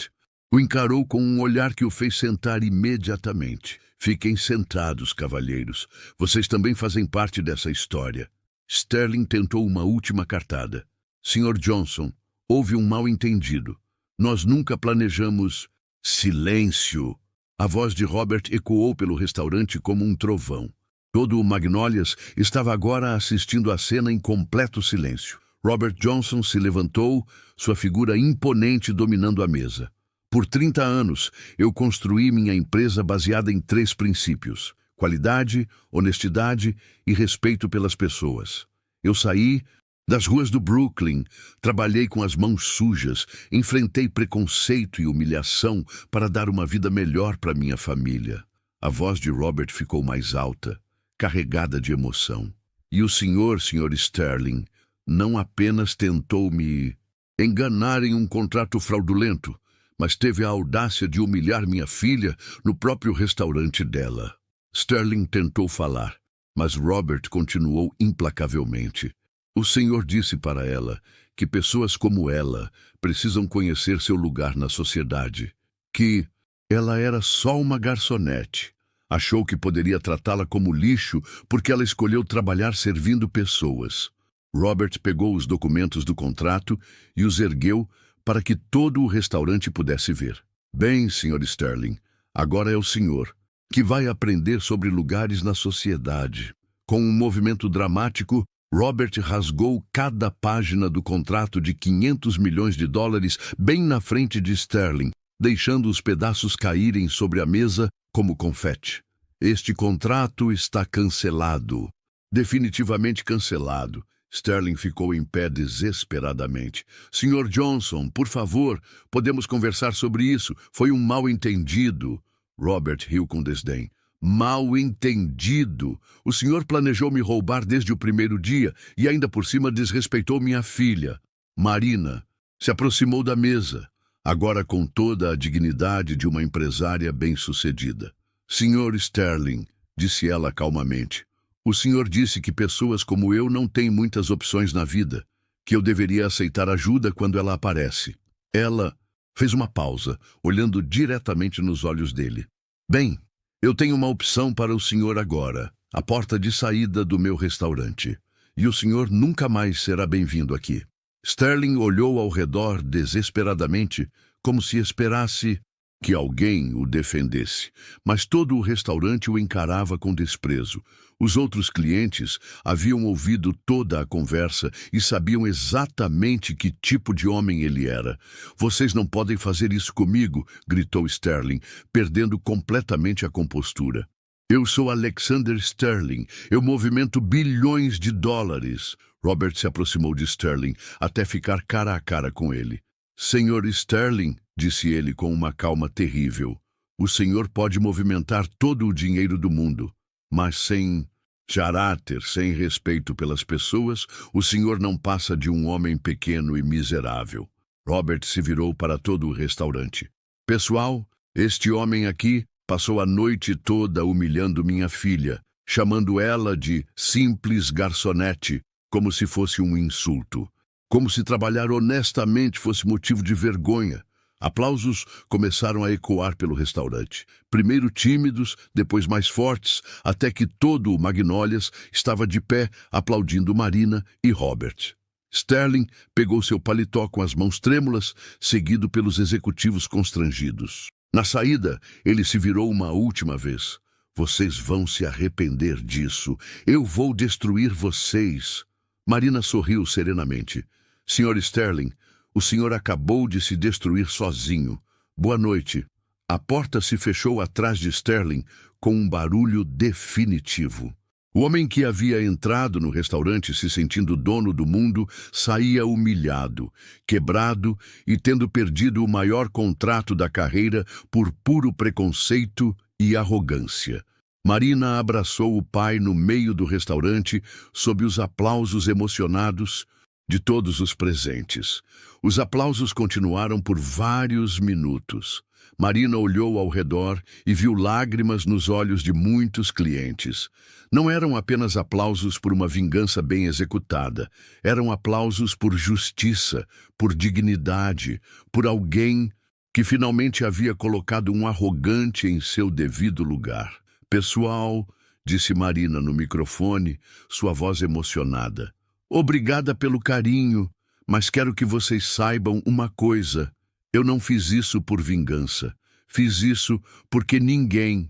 o encarou com um olhar que o fez sentar imediatamente. Fiquem sentados, cavalheiros. Vocês também fazem parte dessa história. Sterling tentou uma última cartada. Sr. Johnson, houve um mal-entendido. Nós nunca planejamos... Silêncio! A voz de Robert ecoou pelo restaurante como um trovão. Todo o Magnolias estava agora assistindo à cena em completo silêncio. Robert Johnson se levantou, sua figura imponente dominando a mesa. Por 30 anos, eu construí minha empresa baseada em 3 princípios: qualidade, honestidade e respeito pelas pessoas. Eu saí das ruas do Brooklyn, trabalhei com as mãos sujas, enfrentei preconceito e humilhação para dar uma vida melhor para minha família. A voz de Robert ficou mais alta, carregada de emoção. E o senhor, Sr. Sterling, não apenas tentou me enganar em um contrato fraudulento, mas teve a audácia de humilhar minha filha no próprio restaurante dela. Sterling tentou falar, mas Robert continuou implacavelmente. O senhor disse para ela que pessoas como ela precisam conhecer seu lugar na sociedade, que ela era só uma garçonete. Achou que poderia tratá-la como lixo porque ela escolheu trabalhar servindo pessoas. Robert pegou os documentos do contrato e os ergueu para que todo o restaurante pudesse ver. Bem, Sr. Sterling, agora é o senhor que vai aprender sobre lugares na sociedade. Com um movimento dramático, Robert rasgou cada página do contrato de 500 milhões de dólares bem na frente de Sterling, deixando os pedaços caírem sobre a mesa como confete. Este contrato está cancelado. Definitivamente cancelado. Sterling ficou em pé desesperadamente. Sr. Johnson, por favor, podemos conversar sobre isso. Foi um mal-entendido. Robert riu com desdém. Mal-entendido. O senhor planejou me roubar desde o primeiro dia e ainda por cima desrespeitou minha filha. Marina se aproximou da mesa, agora com toda a dignidade de uma empresária bem-sucedida. Sr. Sterling, disse ela calmamente, o senhor disse que pessoas como eu não têm muitas opções na vida, que eu deveria aceitar ajuda quando ela aparece. Ela fez uma pausa, olhando diretamente nos olhos dele. Bem, eu tenho uma opção para o senhor agora, a porta de saída do meu restaurante. E o senhor nunca mais será bem-vindo aqui. Sterling olhou ao redor desesperadamente, como se esperasse que alguém o defendesse. Mas todo o restaurante o encarava com desprezo. Os outros clientes haviam ouvido toda a conversa e sabiam exatamente que tipo de homem ele era. Vocês não podem fazer isso comigo, gritou Sterling, perdendo completamente a compostura. Eu sou Alexander Sterling. Eu movimento bilhões de dólares. Robert se aproximou de Sterling até ficar cara a cara com ele. Senhor Sterling, disse ele com uma calma terrível, o senhor pode movimentar todo o dinheiro do mundo, mas sem caráter, sem respeito pelas pessoas, o senhor não passa de um homem pequeno e miserável. Robert se virou para todo o restaurante. Pessoal, este homem aqui passou a noite toda humilhando minha filha, chamando ela de simples garçonete, como se fosse um insulto. Como se trabalhar honestamente fosse motivo de vergonha. Aplausos começaram a ecoar pelo restaurante. Primeiro tímidos, depois mais fortes, até que todo o Magnólias estava de pé aplaudindo Marina e Robert. Sterling pegou seu paletó com as mãos trêmulas, seguido pelos executivos constrangidos. Na saída, ele se virou uma última vez. Vocês vão se arrepender disso. Eu vou destruir vocês. Marina sorriu serenamente. Sr. Sterling, o senhor acabou de se destruir sozinho. Boa noite. A porta se fechou atrás de Sterling com um barulho definitivo. O homem que havia entrado no restaurante se sentindo dono do mundo saía humilhado, quebrado e tendo perdido o maior contrato da carreira por puro preconceito e arrogância. Marina abraçou o pai no meio do restaurante sob os aplausos emocionados de todos os presentes. Os aplausos continuaram por vários minutos. Marina olhou ao redor e viu lágrimas nos olhos de muitos clientes. Não eram apenas aplausos por uma vingança bem executada. Eram aplausos por justiça, por dignidade, por alguém que finalmente havia colocado um arrogante em seu devido lugar. Pessoal, disse Marina no microfone, sua voz emocionada. Obrigada pelo carinho, mas quero que vocês saibam uma coisa. Eu não fiz isso por vingança. Fiz isso porque ninguém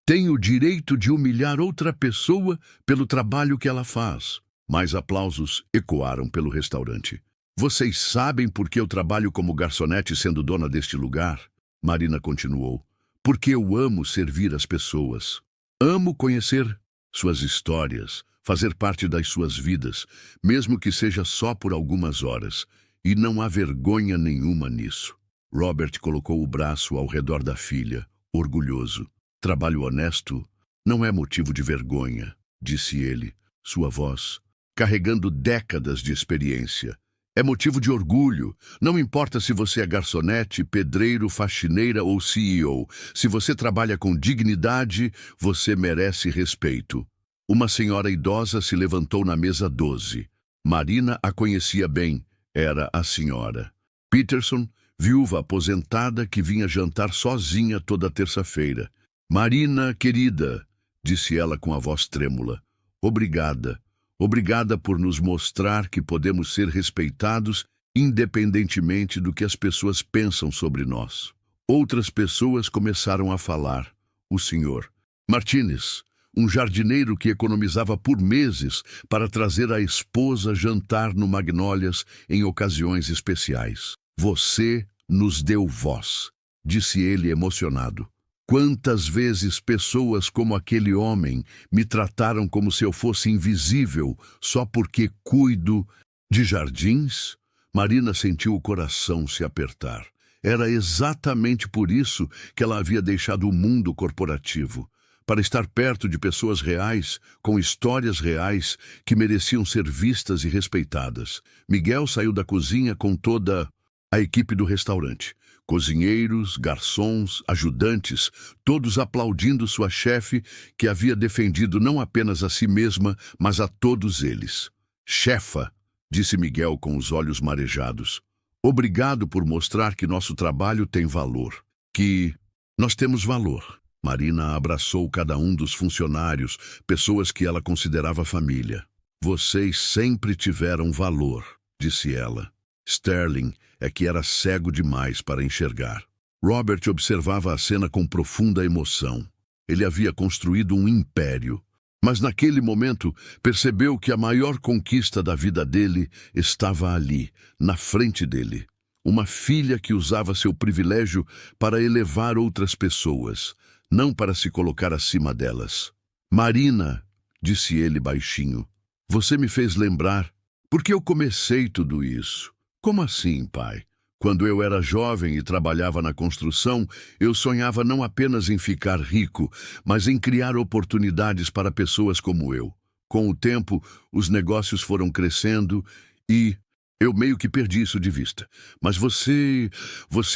tem o direito de humilhar outra pessoa pelo trabalho que ela faz. Mais aplausos ecoaram pelo restaurante. Vocês sabem por que eu trabalho como garçonete sendo dona deste lugar? Marina continuou. Porque eu amo servir as pessoas. Amo conhecer suas histórias, fazer parte das suas vidas, mesmo que seja só por algumas horas. E não há vergonha nenhuma nisso. Robert colocou o braço ao redor da filha, orgulhoso. Trabalho honesto não é motivo de vergonha, disse ele, sua voz, carregando décadas de experiência. É motivo de orgulho. Não importa se você é garçonete, pedreiro, faxineira ou CEO. Se você trabalha com dignidade, você merece respeito. Uma senhora idosa se levantou na mesa 12. Marina a conhecia bem. Era a senhora Peterson, viúva aposentada que vinha jantar sozinha toda terça-feira. Marina, querida, disse ela com a voz trêmula. Obrigada. Obrigada por nos mostrar que podemos ser respeitados independentemente do que as pessoas pensam sobre nós. Outras pessoas começaram a falar. O senhor Martinez, um jardineiro que economizava por meses para trazer a esposa jantar no Magnólias em ocasiões especiais. Você nos deu voz, disse ele emocionado. Quantas vezes pessoas como aquele homem me trataram como se eu fosse invisível só porque cuido de jardins? Marina sentiu o coração se apertar. Era exatamente por isso que ela havia deixado o mundo corporativo, para estar perto de pessoas reais, com histórias reais que mereciam ser vistas e respeitadas. Miguel saiu da cozinha com toda a equipe do restaurante. Cozinheiros, garçons, ajudantes, todos aplaudindo sua chefe, que havia defendido não apenas a si mesma, mas a todos eles. Chefa, disse Miguel com os olhos marejados. Obrigado por mostrar que nosso trabalho tem valor, que nós temos valor. Marina abraçou cada um dos funcionários, pessoas que ela considerava família. Vocês sempre tiveram valor, disse ela. Sterling é que era cego demais para enxergar. Robert observava a cena com profunda emoção. Ele havia construído um império, mas naquele momento percebeu que a maior conquista da vida dele estava ali, na frente dele. Uma filha que usava seu privilégio para elevar outras pessoas. não para se colocar acima delas. Marina, disse ele baixinho, você me fez lembrar por que eu comecei tudo isso. Como assim, pai? Quando eu era jovem e trabalhava na construção, eu sonhava não apenas em ficar rico, mas em criar oportunidades para pessoas como eu. Com o tempo, os negócios foram crescendo e eu meio que perdi isso de vista. Mas você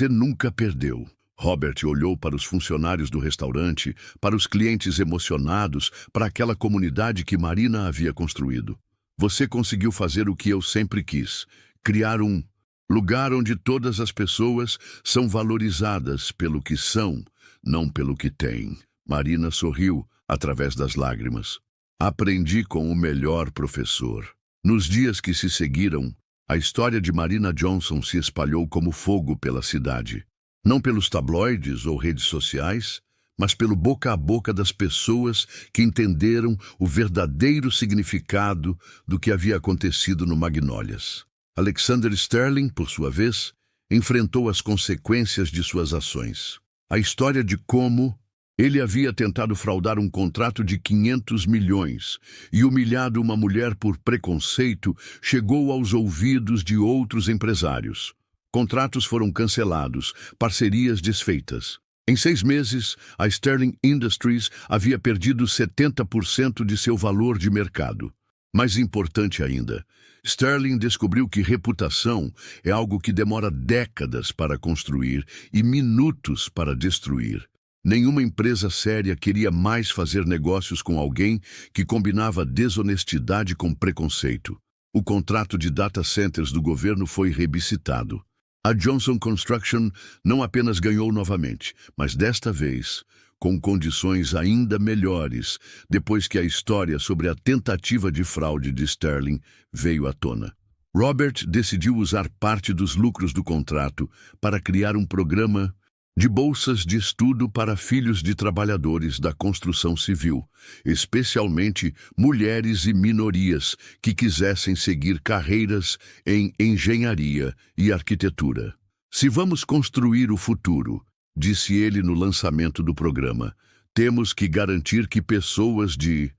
nunca perdeu. Robert olhou para os funcionários do restaurante, para os clientes emocionados, para aquela comunidade que Marina havia construído. Você conseguiu fazer o que eu sempre quis, criar um lugar onde todas as pessoas são valorizadas pelo que são, não pelo que têm. Marina sorriu através das lágrimas. Aprendi com o melhor professor. Nos dias que se seguiram, a história de Marina Johnson se espalhou como fogo pela cidade. Não pelos tabloides ou redes sociais, mas pelo boca a boca das pessoas que entenderam o verdadeiro significado do que havia acontecido no Magnólias. Alexander Sterling, por sua vez, enfrentou as consequências de suas ações. A história de como ele havia tentado fraudar um contrato de 500 milhões e humilhado uma mulher por preconceito chegou aos ouvidos de outros empresários. Contratos foram cancelados, parcerias desfeitas. Em 6 meses, a Sterling Industries havia perdido 70% de seu valor de mercado. Mais importante ainda, Sterling descobriu que reputação é algo que demora décadas para construir e minutos para destruir. Nenhuma empresa séria queria mais fazer negócios com alguém que combinava desonestidade com preconceito. O contrato de data centers do governo foi revisitado. A Johnson Construction não apenas ganhou novamente, mas desta vez com condições ainda melhores, depois que a história sobre a tentativa de fraude de Sterling veio à tona. Robert decidiu usar parte dos lucros do contrato para criar um programa de bolsas de estudo para filhos de trabalhadores da construção civil, especialmente mulheres e minorias que quisessem seguir carreiras em engenharia e arquitetura. Se vamos construir o futuro, disse ele no lançamento do programa, temos que garantir que pessoas de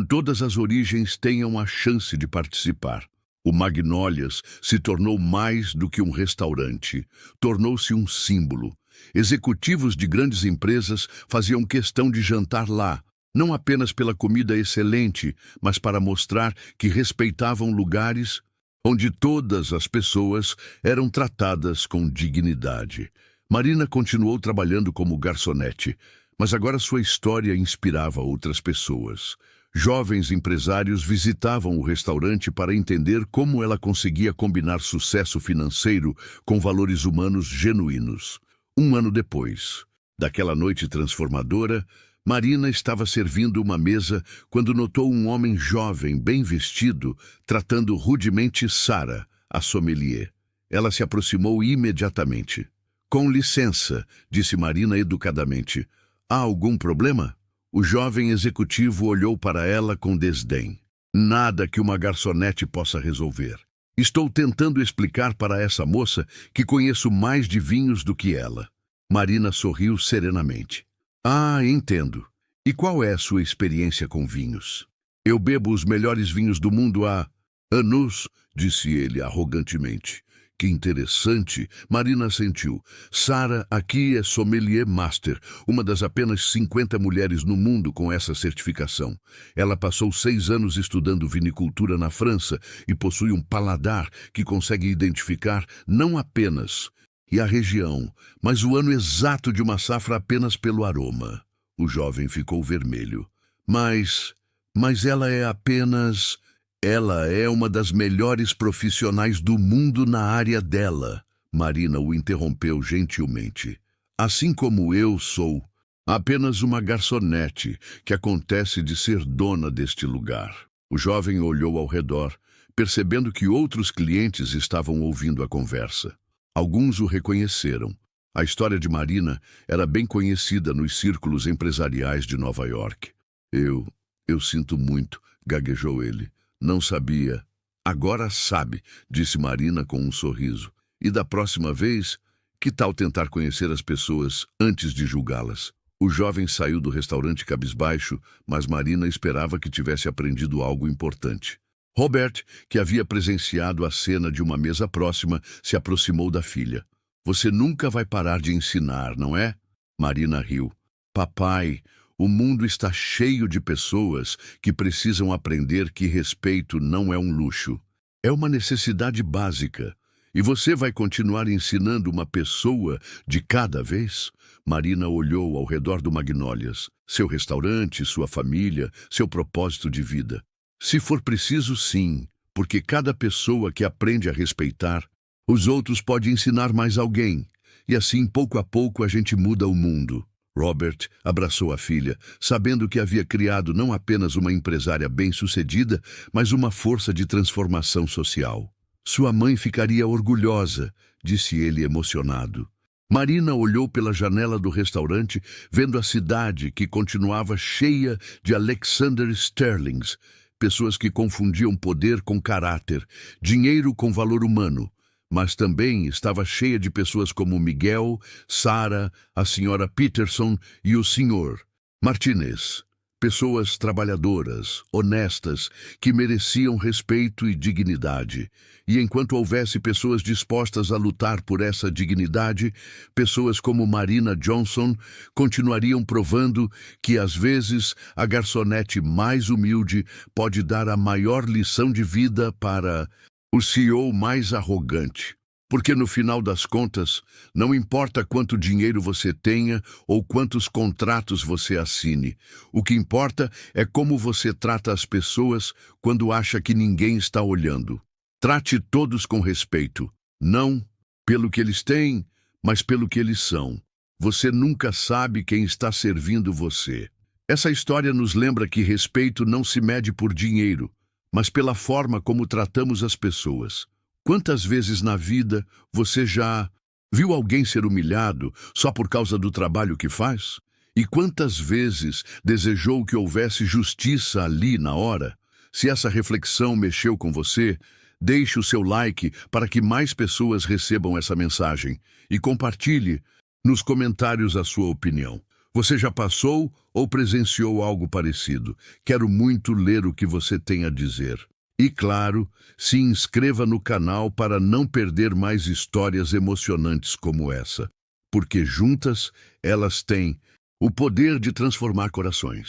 todas as origens tenham a chance de participar. O Magnólias se tornou mais do que um restaurante, tornou-se um símbolo. Executivos de grandes empresas faziam questão de jantar lá, não apenas pela comida excelente, mas para mostrar que respeitavam lugares onde todas as pessoas eram tratadas com dignidade. Marina continuou trabalhando como garçonete, mas agora sua história inspirava outras pessoas. Jovens empresários visitavam o restaurante para entender como ela conseguia combinar sucesso financeiro com valores humanos genuínos. 1 ano depois daquela noite transformadora, Marina estava servindo uma mesa quando notou um homem jovem, bem vestido, tratando rudemente Sarah, a sommelier. Ela se aproximou imediatamente. Com licença, disse Marina educadamente. Há algum problema? O jovem executivo olhou para ela com desdém. Nada que uma garçonete possa resolver. Estou tentando explicar para essa moça que conheço mais de vinhos do que ela. Marina sorriu serenamente. Ah, entendo. E qual é a sua experiência com vinhos? Eu bebo os melhores vinhos do mundo há anos, disse ele arrogantemente. Que interessante, Marina assentiu. Sarah aqui é sommelier master, uma das apenas 50 mulheres no mundo com essa certificação. Ela passou 6 anos estudando vinicultura na França e possui um paladar que consegue identificar não apenas a região, mas o ano exato de uma safra apenas pelo aroma. O jovem ficou vermelho. Mas ela é apenas... Ela é uma das melhores profissionais do mundo na área dela. Marina o interrompeu gentilmente. Assim como eu sou apenas uma garçonete que acontece de ser dona deste lugar. O jovem olhou ao redor, percebendo que outros clientes estavam ouvindo a conversa. Alguns o reconheceram. A história de Marina era bem conhecida nos círculos empresariais de Nova York. Eu sinto muito, gaguejou ele. Não sabia. Agora sabe, disse Marina com um sorriso. E da próxima vez, que tal tentar conhecer as pessoas antes de julgá-las? O jovem saiu do restaurante cabisbaixo, mas Marina esperava que tivesse aprendido algo importante. Robert, que havia presenciado a cena de uma mesa próxima, se aproximou da filha. Você nunca vai parar de ensinar, não é? Marina riu. Papai, o mundo está cheio de pessoas que precisam aprender que respeito não é um luxo. É uma necessidade básica. E você vai continuar ensinando uma pessoa de cada vez? Marina olhou ao redor do Magnólias. Seu restaurante, sua família, seu propósito de vida. Se for preciso, sim, porque cada pessoa que aprende a respeitar, os outros pode ensinar mais alguém. E assim, pouco a pouco, a gente muda o mundo. Robert abraçou a filha, sabendo que havia criado não apenas uma empresária bem-sucedida, mas uma força de transformação social. Sua mãe ficaria orgulhosa, disse ele emocionado. Marina olhou pela janela do restaurante, vendo a cidade que continuava cheia de Alexander Sterlings, pessoas que confundiam poder com caráter, dinheiro com valor humano. Mas também estava cheia de pessoas como Miguel, Sara, a senhora Peterson e o senhor Martinez. Pessoas trabalhadoras, honestas, que mereciam respeito e dignidade. E enquanto houvesse pessoas dispostas a lutar por essa dignidade, pessoas como Marina Johnson continuariam provando que, às vezes, a garçonete mais humilde pode dar a maior lição de vida para o CEO mais arrogante. Porque no final das contas, não importa quanto dinheiro você tenha ou quantos contratos você assine. O que importa é como você trata as pessoas quando acha que ninguém está olhando. Trate todos com respeito, não pelo que eles têm, mas pelo que eles são. Você nunca sabe quem está servindo você. Essa história nos lembra que respeito não se mede por dinheiro, mas pela forma como tratamos as pessoas. Quantas vezes na vida você já viu alguém ser humilhado só por causa do trabalho que faz? E quantas vezes desejou que houvesse justiça ali na hora? Se essa reflexão mexeu com você, deixe o seu like para que mais pessoas recebam essa mensagem e compartilhe nos comentários a sua opinião. Você já passou ou presenciou algo parecido? Quero muito ler o que você tem a dizer. E claro, se inscreva no canal para não perder mais histórias emocionantes como essa, porque juntas elas têm o poder de transformar corações.